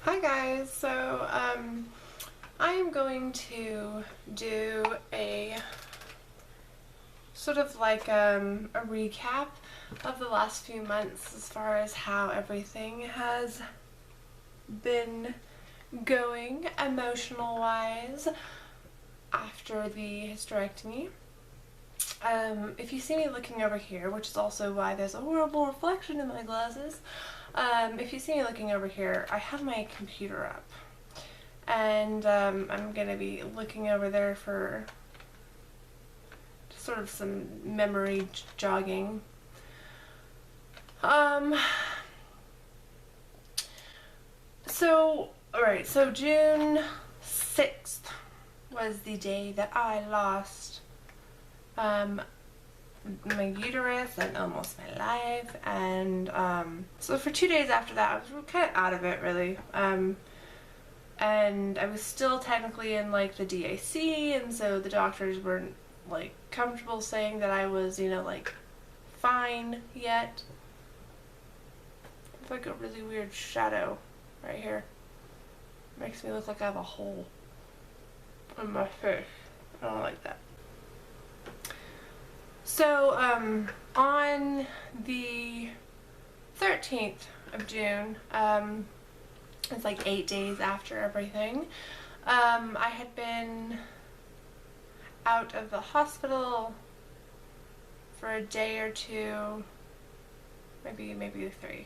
Hi guys, so I am going to do a sort of like a recap of the last few months as far as how everything has been going emotional wise after the hysterectomy. If you see me looking over here, which is also why there's a horrible reflection in my glasses, if you see me looking over here, I have my computer up. And I'm going to be looking over there for sort of some memory jogging. Alright, so June 6th was the day that I lost my uterus and almost my life, and so for 2 days after that I was kind of out of it, really. And I was still technically in like the DAC, and so the doctors weren't like comfortable saying that I was, like fine yet. It's like a really weird shadow right here. Makes me look like I have a hole in my face. I don't like that. So, on the 13th of June, it's like 8 days after everything, I had been out of the hospital for a day or two, maybe three.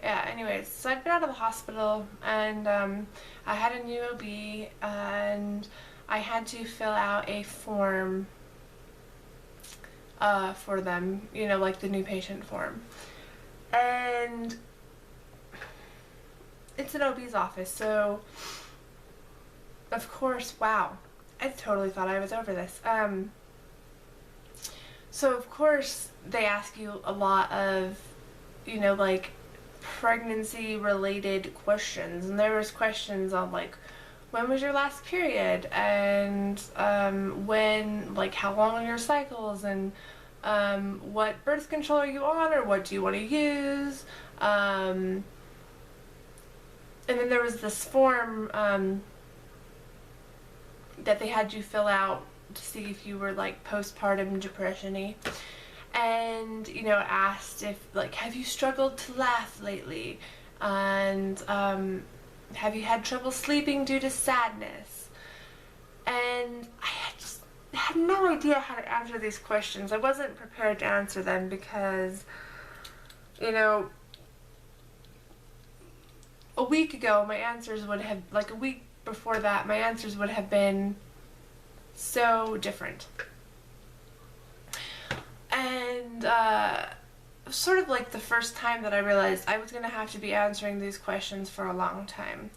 Yeah, anyways, so I'd been out of the hospital, and I had a new OB, and I had to fill out a form for them, like the new patient form. And it's an OB's office, so of course, wow, I totally thought I was over this. So of course they ask you a lot of, like pregnancy related questions, and there was questions on like, when was your last period, and when, like, how long are your cycles, and what birth control are you on, or what do you want to use, and then there was this form that they had you fill out to see if you were like postpartum depression-y, and asked if, like, have you struggled to laugh lately, and have you had trouble sleeping due to sadness? And I had no idea how to answer these questions. I wasn't prepared to answer them because, a week ago my answers would have, like a week before that, my answers would have been so different. And sort of like the first time that I realized I was going to have to be answering these questions for a long time.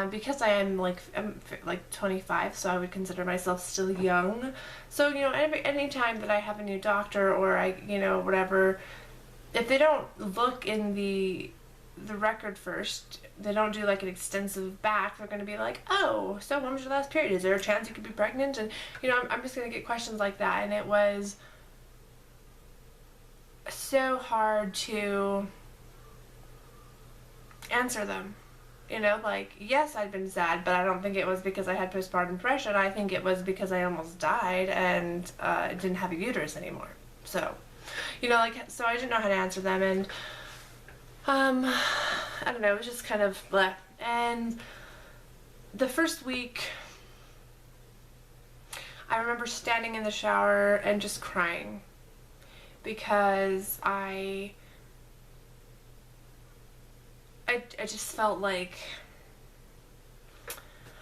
Because I'm like 25, so I would consider myself still young. So, any time that I have a new doctor, or I, whatever, if they don't look in the record first, they don't do like an extensive back, they're going to be like, oh, so when was your last period? Is there a chance you could be pregnant? And, I'm just going to get questions like that, and it was so hard to answer them. Like, yes, I'd been sad, but I don't think it was because I had postpartum depression. I think it was because I almost died and didn't have a uterus anymore. So, so I didn't know how to answer them, and I don't know, it was just kind of bleh. And the first week, I remember standing in the shower and just crying because I just felt like, I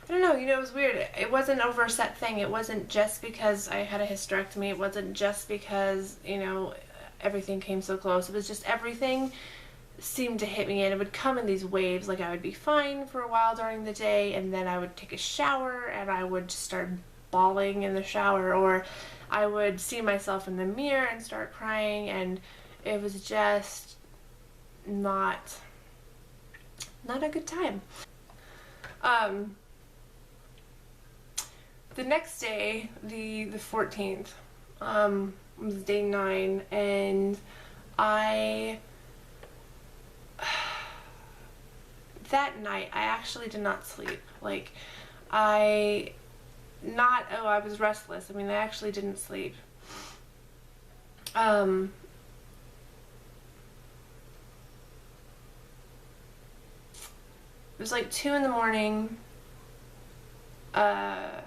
don't know, it was weird. It wasn't over a set thing. It wasn't just because I had a hysterectomy. It wasn't just because, everything came so close. It was just everything seemed to hit me, and it would come in these waves. Like, I would be fine for a while during the day, and then I would take a shower and I would just start bawling in the shower, or I would see myself in the mirror and start crying, and it was just not a good time. The next day, the 14th, was day 9, and I that night I actually did not sleep. Like, I was restless. I mean, I actually didn't sleep. It was like 2 in the morning. I've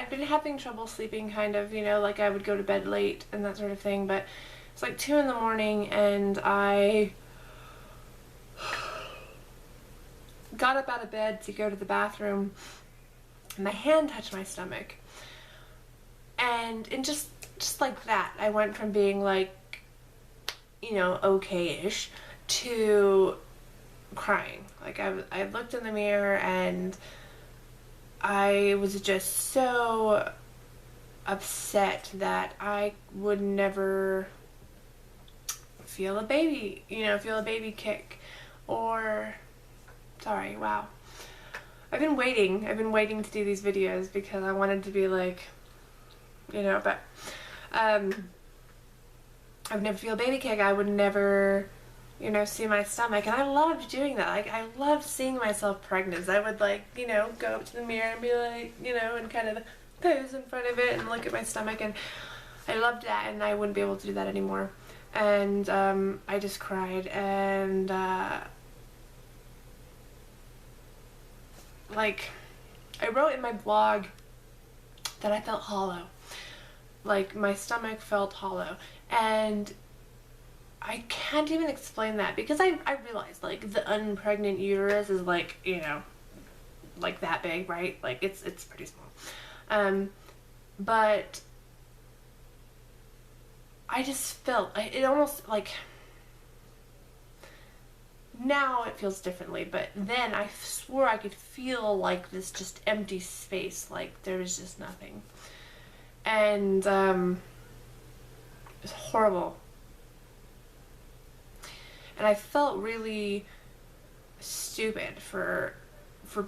been having trouble sleeping, kind of, you know, like I would go to bed late and that sort of thing, but it's like 2 in the morning and I got up out of bed to go to the bathroom and my hand touched my stomach. And just like that, I went from being like, you know, okay-ish to crying. Like I looked in the mirror and I was just so upset that I would never feel a baby kick. Or, sorry, wow. I've been waiting to do these videos because I wanted to be like, you know, but I would never feel a baby kick. I would never, you know, see my stomach, and I loved doing that. Like, I loved seeing myself pregnant. I would, like, you know, go up to the mirror and be like, you know, and kind of pose in front of it and look at my stomach, and I loved that, and I wouldn't be able to do that anymore. And I just cried, and like, I wrote in my blog that I felt hollow. Like, my stomach felt hollow, and I can't even explain that, because I realized, like, the unpregnant uterus is, like, you know, like that big, right? Like, it's pretty small. But I just felt, it almost, like, now it feels differently, but then I swore I could feel, like, this just empty space, like there was just nothing. And it was horrible. And I felt really stupid for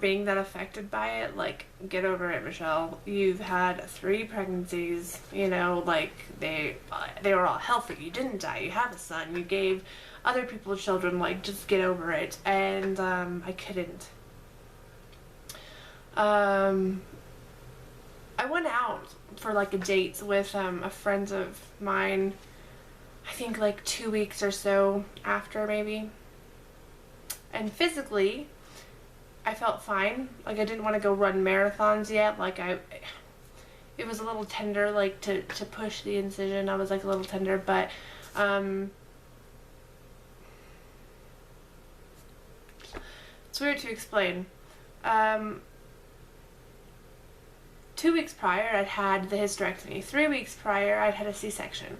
being that affected by it. Like, get over it, Michelle. You've had 3 pregnancies, you know, like, they were all healthy. You didn't die. You have a son. You gave other people children. Like, just get over it. And I couldn't. I went out for, like, a date with a friend of mine, I think, like, 2 weeks or so after, maybe. And physically, I felt fine. Like, I didn't want to go run marathons yet. Like, it was a little tender, like, to push the incision. I was, like, a little tender, but it's weird to explain. 2 weeks prior, I'd had the hysterectomy. 3 weeks prior, I'd had a C-section.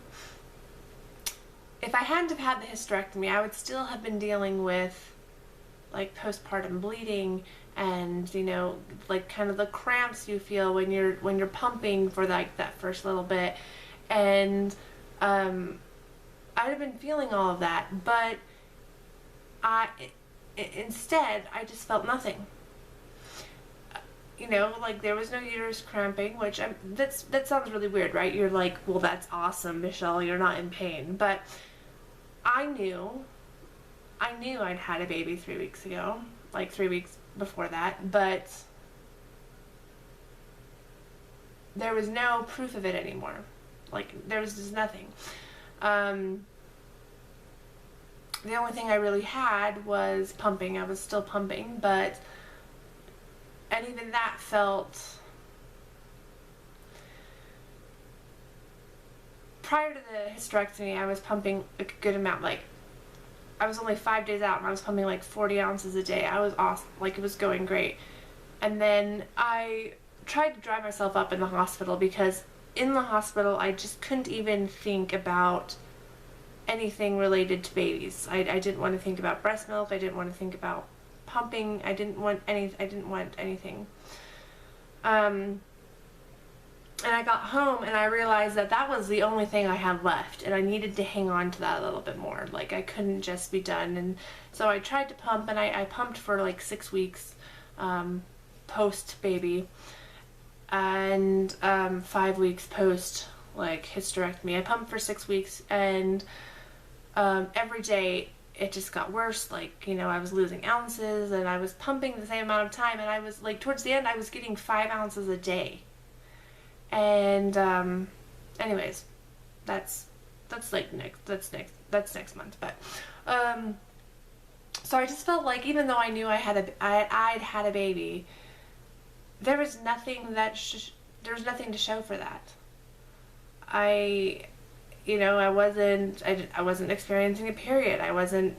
If I hadn't have had the hysterectomy, I would still have been dealing with, like, postpartum bleeding and, you know, like, kind of the cramps you feel when you're pumping for, like, that first little bit. And I'd have been feeling all of that, but instead I just felt nothing. You know, like, there was no uterus cramping, which that sounds really weird, right? You're like, well, that's awesome, Michelle, you're not in pain. But I knew I'd had a baby 3 weeks ago, like 3 weeks before that, but there was no proof of it anymore. Like, there was just nothing. The only thing I really had was pumping. I was still pumping, and even that felt, prior to the hysterectomy, I was pumping a good amount. Like, I was only 5 days out and I was pumping like 40 ounces a day. I was awesome. Like, it was going great. And then I tried to dry myself up in the hospital, because in the hospital I just couldn't even think about anything related to babies. I didn't want to think about breast milk. I didn't want to think about pumping. I didn't want anything. And I got home and I realized that that was the only thing I had left, and I needed to hang on to that a little bit more. Like, I couldn't just be done. And so I tried to pump, and I pumped for like 6 weeks post baby, and 5 weeks post, like, hysterectomy. I pumped for 6 weeks, and every day it just got worse. Like, you know, I was losing ounces, and I was pumping the same amount of time, and I was like, towards the end I was getting 5 ounces a day. And anyways, that's like next month. But so I just felt like, even though I knew I'd had a baby, there was nothing to show for that. I wasn't experiencing a period. I wasn't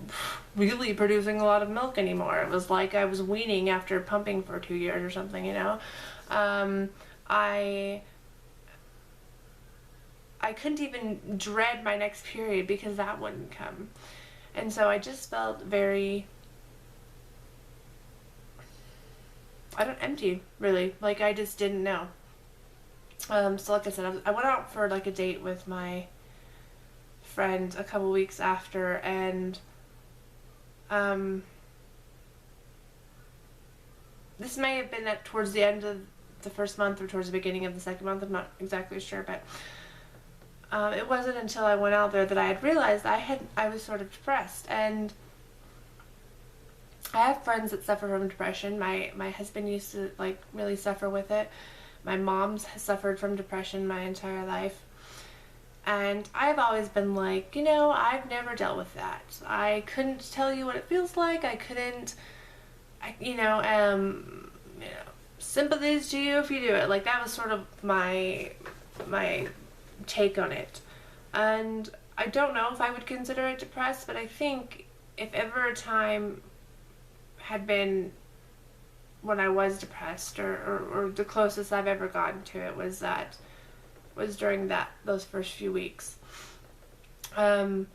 really producing a lot of milk anymore. It was like I was weaning after pumping for 2 years or something, you know. I couldn't even dread my next period because that wouldn't come. And so I just felt very, empty, really. Like, I just didn't know. So like I said, I went out for like a date with my friend a couple weeks after, and this may have been towards the end of the first month or towards the beginning of the second month. I'm not exactly sure, but it wasn't until I went out there that I had realized I was sort of depressed. And I have friends that suffer from depression. My husband used to like really suffer with it. My mom's has suffered from depression my entire life. And I've always been like, you know, I've never dealt with that. I couldn't tell you what it feels like. I couldn't, sympathies to you if you do it. Like, that was sort of my take on it. And I don't know if I would consider it depressed, but I think if ever a time had been when I was depressed, or the closest I've ever gotten to it was during those first few weeks. And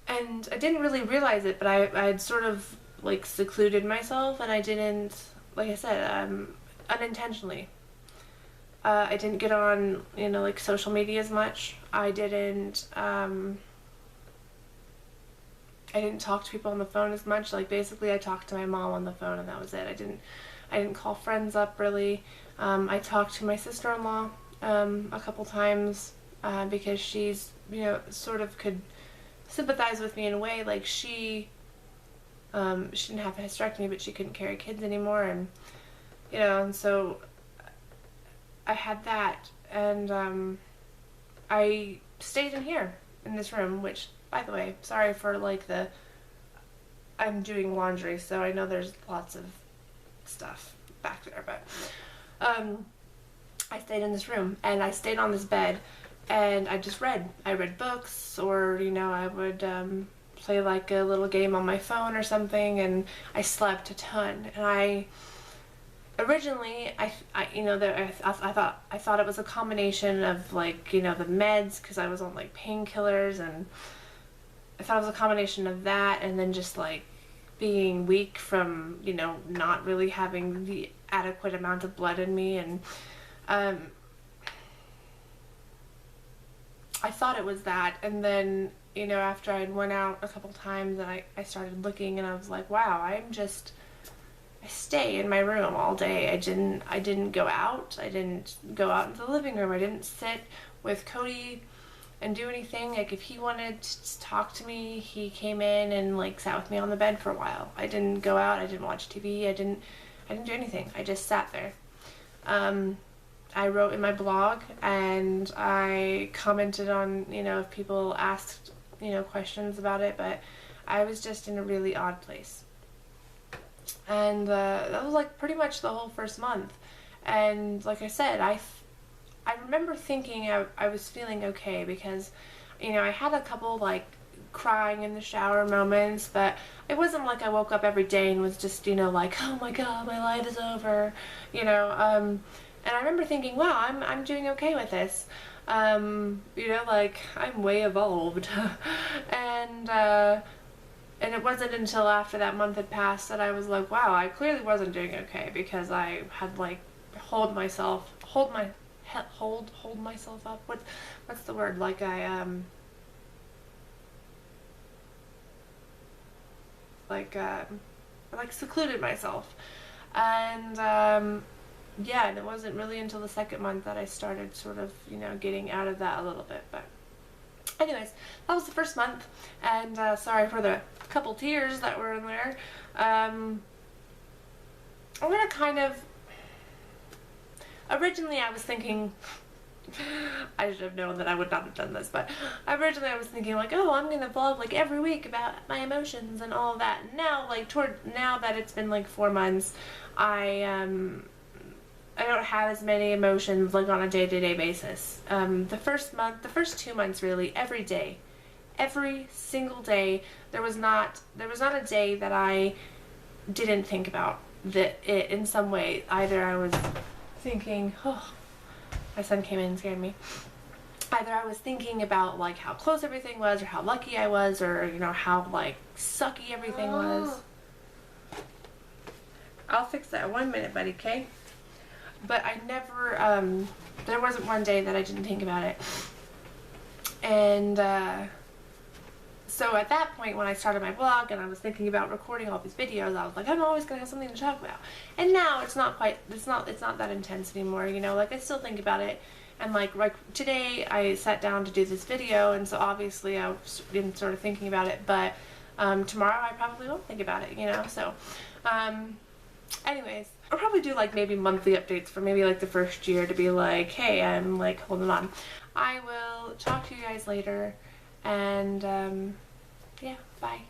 I didn't really realize it, but I had sort of like secluded myself, and I didn't, like I said, unintentionally. I didn't get on, like social media as much. I didn't talk to people on the phone as much. Like, basically I talked to my mom on the phone, and that was it. I didn't call friends up really. I talked to my sister-in-law a couple times because she's, sort of could sympathize with me in a way. Like, she didn't have a hysterectomy, but she couldn't carry kids anymore, and and so I had that, and I stayed in this room, which, by the way, sorry for like I'm doing laundry, so I know there's lots of stuff back there, but I stayed in this room, and I stayed on this bed, and I just read. I read books, or I would play like a little game on my phone or something, and I slept a ton. And originally I thought it was a combination of like the meds, because I was on like painkillers, and I thought it was a combination of that, and then just like being weak from not really having the adequate amount of blood in me, and I thought it was that. And then after I went out a couple times, and I started looking, and I was like, wow, I stay in my room all day. I didn't go out. I didn't go out into the living room. I didn't sit with Cody and do anything. Like, if he wanted to talk to me, he came in and like sat with me on the bed for a while. I didn't go out. I didn't watch TV. I didn't do anything. I just sat there. I wrote in my blog, and I commented on, if people asked, questions about it, but I was just in a really odd place. And that was like pretty much the whole first month. And like I said, I remember thinking I was feeling okay, because I had a couple like crying in the shower moments, but it wasn't like I woke up every day and was just like, oh my god, my life is over, and I remember thinking, wow, I'm doing okay with this, like I'm way evolved. And it wasn't until after that month had passed that I was like, wow, I clearly wasn't doing okay, because I had like hold myself up. What's the word? Like I secluded myself. And yeah, and it wasn't really until the second month that I started sort of getting out of that a little bit. But anyways, that was the first month, and sorry for the couple tears that were in there. I'm gonna kind of, originally I was thinking, I should have known that I would not have done this, but originally I was thinking like, oh, I'm gonna vlog like every week about my emotions and all of that. And now, like now that it's been like 4 months, I don't have as many emotions like on a day-to-day basis. The first 2 months really, every day, every single day, there was not a day that I didn't think about it in some way. Either I was thinking, oh, my son came in and scared me. Either I was thinking about like how close everything was, or how lucky I was, or you know, how like sucky everything was. I'll fix that 1 minute, buddy, okay? But I never, there wasn't one day that I didn't think about it. And so at that point when I started my blog and I was thinking about recording all these videos, I was like, I'm always gonna have something to talk about. And now it's not that intense anymore, you know, like I still think about it. And like today I sat down to do this video, and so obviously I've been sort of thinking about it, but tomorrow I probably won't think about it, you know, so anyways, I'll probably do like maybe monthly updates for maybe like the first year to be like, hey, I'm like holding on. I will talk to you guys later, and yeah, bye.